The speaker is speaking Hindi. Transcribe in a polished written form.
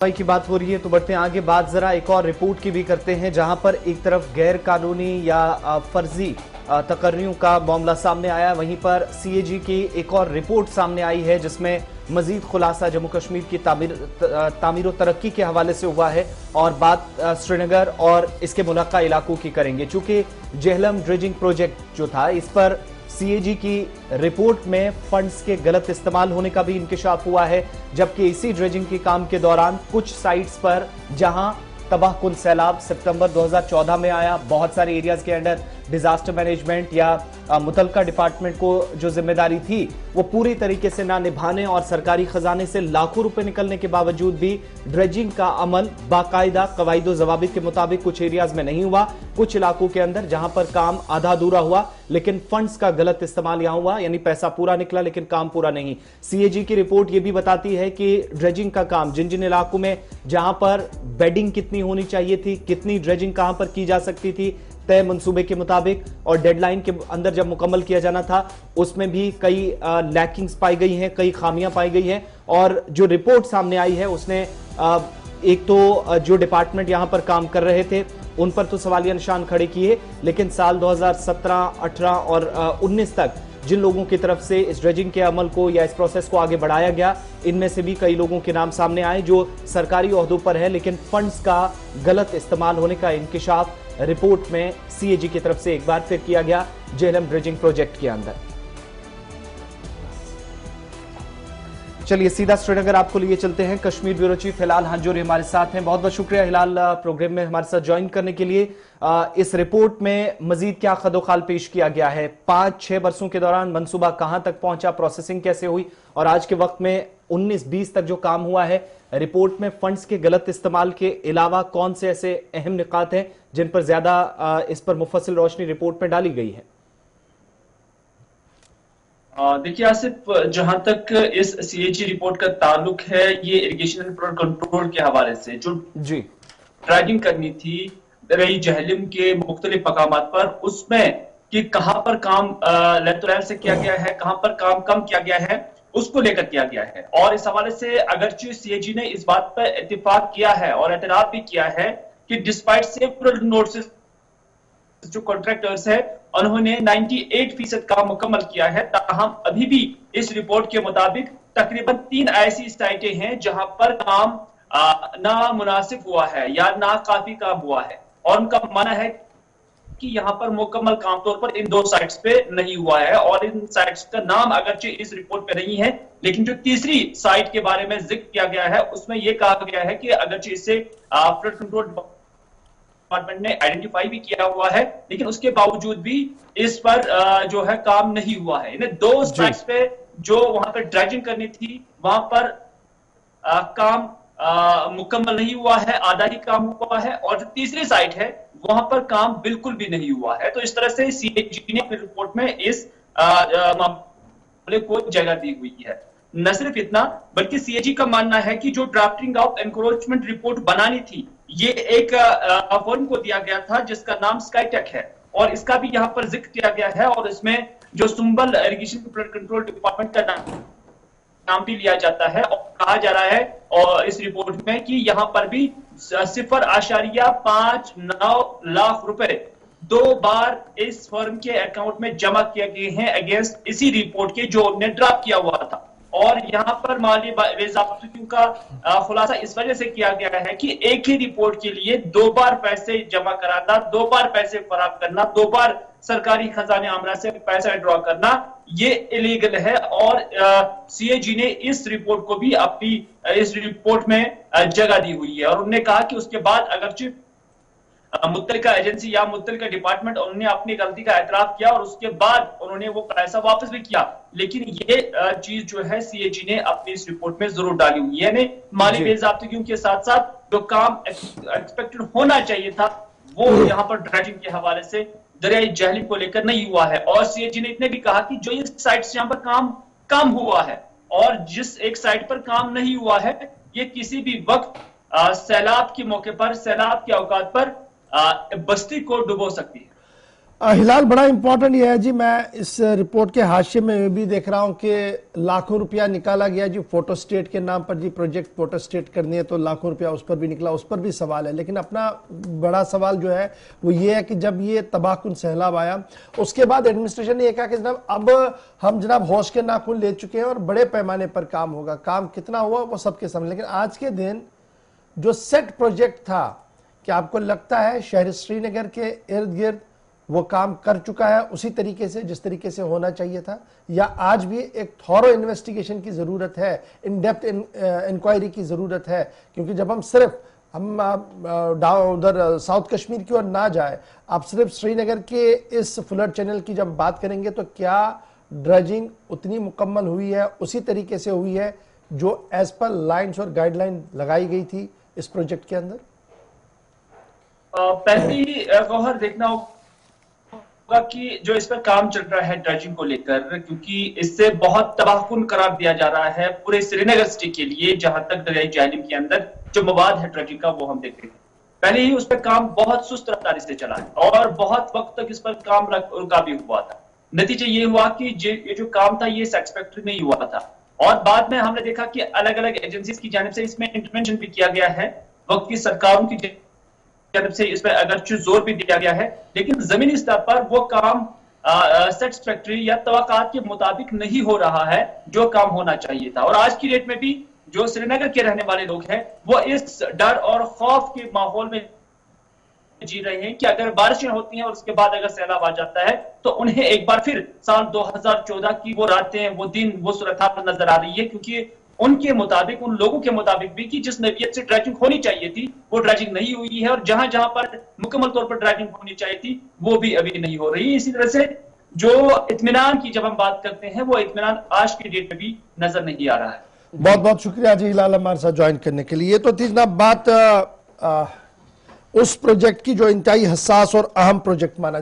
की बात हो रही है तो बढ़ते हैं आगे। बात जरा एक और रिपोर्ट की भी करते हैं, जहां पर एक तरफ गैर कानूनी या फर्जी तकर्रियों का मामला सामने आया, वहीं पर सीएजी की एक और रिपोर्ट सामने आई है जिसमें मजीद खुलासा जम्मू कश्मीर की तामीर और तरक्की के हवाले से हुआ है। और बात श्रीनगर और इसके मुलक्का इलाकों की करेंगे। चूंकि जेहलम ड्रेजिंग प्रोजेक्ट जो था, इस पर सीएजी की रिपोर्ट में फंड्स के गलत इस्तेमाल होने का भी इंकिशाफ हुआ है, जबकि इसी ड्रेजिंग के काम के दौरान कुछ साइट्स पर जहां तबाहकुन सैलाब सितंबर 2014 में आया, बहुत सारे एरियाज के अंडर डिजास्टर मैनेजमेंट या मुतलका डिपार्टमेंट को जो जिम्मेदारी थी वो पूरी तरीके से ना निभाने और सरकारी खजाने से लाखों रुपए निकलने के बावजूद भी ड्रेजिंग का अमल बाकायदा कवायद जवाबित के मुताबिक कुछ एरियाज में नहीं हुआ। कुछ इलाकों के अंदर जहां पर काम आधा अधूरा हुआ, लेकिन फंड्स का गलत इस्तेमाल यहां हुआ, यानी पैसा पूरा निकला लेकिन काम पूरा नहीं। सीएजी की रिपोर्ट यह भी बताती है कि ड्रेजिंग का काम जिन जिन इलाकों में जहां पर बेडिंग कितनी होनी चाहिए थी, कितनी ड्रेजिंग कहां पर की जा सकती थी तय मंसूबे के मुताबिक और डेडलाइन के अंदर जब मुकम्मल किया जाना था, उसमें भी कई लैकिंग्स पाई गई हैं, कई खामियां पाई गई हैं। और जो रिपोर्ट सामने आई है उसने एक तो जो डिपार्टमेंट यहां पर काम कर रहे थे उन पर तो सवालिया निशान खड़े किए, लेकिन साल 2017, 18 और 19 तक जिन लोगों की तरफ से इस ड्रेजिंग के अमल को या इस प्रोसेस को आगे बढ़ाया गया, इनमें से भी कई लोगों के नाम सामने आए जो सरकारी ओहदों पर है, लेकिन फंड्स का गलत इस्तेमाल होने का इंकिशाफ रिपोर्ट में सीएजी की तरफ से एक बार फिर किया गया जेहलम ड्रेजिंग प्रोजेक्ट के अंदर। चलिए सीधा श्रीनगर आपको लिए चलते हैं। कश्मीर ब्यूरो चीफ हिलाल हांजोरी हमारे साथ हैं। बहुत बहुत शुक्रिया हिलाल प्रोग्राम में हमारे साथ ज्वाइन करने के लिए। इस रिपोर्ट में मजीद क्या खदोखाल पेश किया गया है? 5-6 बरसों के दौरान मंसूबा कहां तक पहुंचा, प्रोसेसिंग कैसे हुई और आज के वक्त में 19-20 तक जो काम हुआ है, रिपोर्ट में फंड्स के गलत इस्तेमाल के अलावा कौन से ऐसे अहम निकात हैं जिन पर ज्यादा इस पर मुफस्सिल रोशनी रिपोर्ट में डाली गई है? देखिए आसिफ, जहां तक इस सीएजी रिपोर्ट का ताल्लुक है, ये इरिगेशन एंड फ्लड कंट्रोल के हवाले से जो ड्रैगिंग करनी थी रही जेहलम के मुख्तलिफ मकामात पर, उसमें कि कहां पर काम लेफ्ट से किया गया है, कहां पर काम कम किया गया है, उसको लेकर किया गया है। और इस हवाले से अगरचे सीएजी ने इस बात पर इत्तेफाक किया है और एतराफ भी किया है कि डिस्पाइट सेवरल नोटिस जो कॉन्ट्रैक्टर्स है उन्होंने 98% काम मुकम्मल किया है, ताहम अभी भी इस रिपोर्ट के मुताबिक तकरीबन 3 ऐसी साइटें हैं जहां पर काम ना मुनासिब हुआ है या ना काफी काम हुआ है। और उनका मानना है कि यहां पर मुकम्मल काम तौर पर इन 2 साइट्स पे नहीं हुआ है और इन साइट्स का नाम अगरचे इस रिपोर्ट पे नहीं है, लेकिन जो तीसरी साइट के बारे में जिक्र किया गया है उसमें यह कहा गया है कि अगरचे इससे फ्लड कंट्रोल डिपार्टमेंट ने आइडेंटिफाई भी किया हुआ है, लेकिन उसके बावजूद भी इस पर जो है काम नहीं हुआ है। इन्हें 2 साइट्स पे जो वहां पर ड्रेजिंग करनी थी वहां पर काम मुकम्मल नहीं हुआ है, आधा ही काम हुआ है, और जो तीसरी साइट है वहां पर काम बिल्कुल भी नहीं हुआ है। तो इस तरह से सीएजी ने अपनी रिपोर्ट में इस मामले को जगह दी हुई है। न सिर्फ इतना, बल्कि सीएजी का मानना है कि जो ड्राफ्टिंग ऑफ एनक्रोचमेंट रिपोर्ट बनानी थी, ये एक फर्म को दिया गया था जिसका नाम स्काईटेक है, और इसका भी यहाँ पर जिक्र किया गया है। और इसमें जो Sumbal irrigation flood control department का नाम भी लिया जाता है और कहा जा रहा है और इस रिपोर्ट में कि यहां पर भी 0.59 लाख रुपए 2 बार इस फर्म के अकाउंट में जमा किए गए हैं अगेंस्ट इसी रिपोर्ट के जो ने ड्राफ्ट किया हुआ था। और यहां पर माली बेज़ाब्तियों का खुलासा इस वजह से किया गया है कि एक ही रिपोर्ट के लिए 2 बार पैसे जमा कराना, 2 बार पैसे फराहम करना, 2 बार सरकारी खजाने आमरा से पैसा ड्रॉ करना, ये इलीगल है। और सीएजी ने इस रिपोर्ट को भी अपनी इस रिपोर्ट में जगह दी हुई है। और उन्होंने कहा कि उसके बाद अगरचे मुत्तलिका एजेंसी या मुत्तलिका डिपार्टमेंट उन्होंने अपनी गलती का एतराफ किया और उसके बाद उन्होंने वो पैसा वापस भी किया, लेकिन ये चीज जो है सीएजी ने अपनी इस रिपोर्ट में जरूर डाली हुई है। यानी माली बेज़ाब्तियों के साथ साथ जो काम एक्सपेक्टेड होना चाहिए था वो यहाँ पर ड्रेजिंग के हवाले से दरियाई जेहलम को लेकर नहीं हुआ है। और सीएजी ने इतने भी कहा कि जो ये साइट्स यहाँ पर काम कम हुआ है और जिस एक साइट पर काम नहीं हुआ है, ये किसी भी वक्त सैलाब के मौके पर, सैलाब के औकात पर बस्ती को डुबो सकती है। हिलाल, बड़ा इंपॉर्टेंट ये है जी, मैं इस रिपोर्ट के हाशिए में भी देख रहा हूं कि लाखों रुपया निकाला गया जी फोटो स्टेट के नाम पर। जी प्रोजेक्ट फोटो स्टेट करनी है तो लाखों रुपया उस पर भी निकला, उस पर भी सवाल है। लेकिन अपना बड़ा सवाल जो है वो ये है कि जब ये तबाहकुन सैलाब आया उसके बाद एडमिनिस्ट्रेशन ने कहा कि जनाब अब हम जनाब होश के नाखून ले चुके हैं और बड़े पैमाने पर काम होगा। काम कितना हुआ वो सबके सामने। लेकिन आज के दिन जो सेट प्रोजेक्ट था, क्या आपको लगता है शहर श्रीनगर के इर्द गिर्द वो काम कर चुका है उसी तरीके से जिस तरीके से होना चाहिए था, या आज भी एक थॉरो इन्वेस्टिगेशन की जरूरत है, इन डेप्थ इंक्वायरी की जरूरत है? क्योंकि जब हम सिर्फ उधर साउथ कश्मीर की ओर ना जाए, आप सिर्फ श्रीनगर के इस फ्लड चैनल की जब बात करेंगे तो क्या ड्रेजिंग उतनी मुकम्मल हुई है, उसी तरीके से हुई है जो एज पर लाइंस और गाइडलाइन लगाई गई थी इस प्रोजेक्ट के अंदर? पहली गौहर देखना होगा कि जो इस पर काम चल रहा है ड्रेजिंग को लेकर, क्योंकि इससे बहुत तबाहकुन करार दिया जा रहा है पूरे श्रीनगर सिटी के लिए। जहां तक दरियाई जहलिम के अंदर जो मवाद है ड्रेजिंग का वो हम देखते हैं, पहले ही उस पर काम बहुत सुस्त रफ्तारी से चला है और बहुत वक्त तक इस पर काम रुका भी हुआ था। नतीजा ये हुआ कि ये जो काम था ये सेटिस्फैक्टरी नहीं हुआ था और बाद में हमने देखा कि अलग अलग एजेंसीज की जानिब से इसमें इंटरवेंशन भी किया गया है, वक्त की सरकारों की जानब से इस पर अगरचे जोर भी दिया गया है, लेकिन जमीनी स्तर पर वो काम सेटिस्फैक्टरी या तवक्कात के मुताबिक नहीं हो रहा है जो काम होना चाहिए था। और आज की डेट में भी जो श्रीनगर के रहने वाले लोग हैं वो इस डर और खौफ के माहौल में जी रहे हैं कि अगर बारिशें होती हैं और उसके बाद अगर सैलाब आ जाता है तो उन्हें एक बार फिर साल 2014 की वो रातें, वो दिन, वो सूरत हाल नजर आ रही है। क्योंकि उनके मुताबिक, उन लोगों के मुताबिक भी कि जिस नवीयत से ड्रेजिंग होनी चाहिए थी वो ड्रेजिंग नहीं हुई है और जहां जहां पर मुकम्मल तौर पर ड्रेजिंग होनी चाहिए थी वो भी अभी नहीं हो रही। इसी तरह से जो इत्मीनान की जब हम बात करते हैं वो इत्मीनान आज की डेट में भी नजर नहीं आ रहा है। बहुत बहुत शुक्रिया जी हिलाल हमारे साथ ज्वाइन करने के लिए। तो थी जनाब बात उस प्रोजेक्ट की जो इंतहाई हसास और अहम प्रोजेक्ट माना